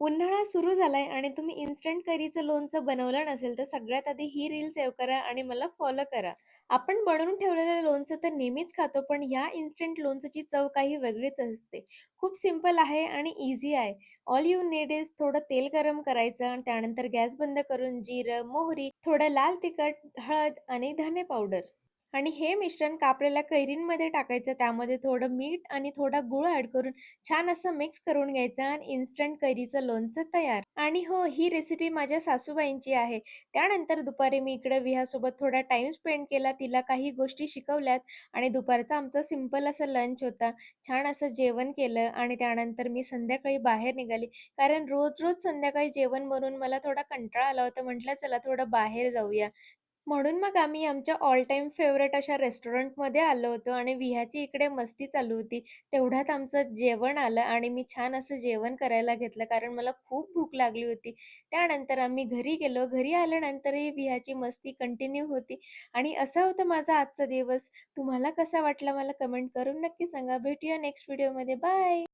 उन्हाळा सुरू झालाय आणि तुम्ही इन्स्टंट करीचं लोणचं बनवलं नसेल, तर सगळ्यात आधी ही रील सेव्ह करा आणि मला फॉलो करा. आपण बनवून ठेवलेलं लोणचं तर नेहमीच खातो, पण ह्या इन्स्टंट लोणच्याची चव काही वेगळीच असते. खूप सिंपल आहे आणि ईझी आहे. ऑल यू नीड इज थोडं तेल गरम करायचं आणि त्यानंतर गॅस बंद करून जिरं, मोहरी, थोडं लाल तिखट, हळद आणि धने पावडर आणि हे मिश्रण कापलेल्या कैरींमध्ये टाकायचं. त्यामध्ये थोडं मीठ आणि थोडा गूळ ॲड करून छान असं मिक्स करून घ्यायचं आणि इन्स्टंट कैरीचं लोणचं तयार. आणि हो, ही रेसिपी माझ्या सासूबाईंची आहे. त्यानंतर दुपारी मी इकडे विहासोबत थोडा टाईम स्पेंड केला. तिला काही गोष्टी शिकवल्यात आणि दुपारचा आमचा सिंपल असा लंच होता. छान असं जेवण केलं आणि त्यानंतर मी संध्याकाळी बाहेर निघाली. कारण रोज-रोज संध्याकाळी जेवण बनवून मला थोडा कंटाळा आला होता. म्हटलं चला थोडं बाहेर जाऊया. म्हणून मग आम्ही आमच्या ऑल टाईम फेव्हरेट अशा रेस्टॉरंटमध्ये आलो होतो आणि विहाची इकडे मस्ती चालू होती. तेवढ्यात आमचं जेवण आलं आणि मी छान असं जेवण करायला घेतलं कारण मला खूप भूक लागली होती. त्यानंतर आम्ही घरी गेलो. घरी आल्यानंतरही विहाची मस्ती कंटिन्यू होती आणि असा होता माझा आजचा दिवस. तुम्हाला कसा वाटला मला कमेंट करून नक्की सांगा. भेटूया नेक्स्ट व्हिडिओमध्ये. बाय.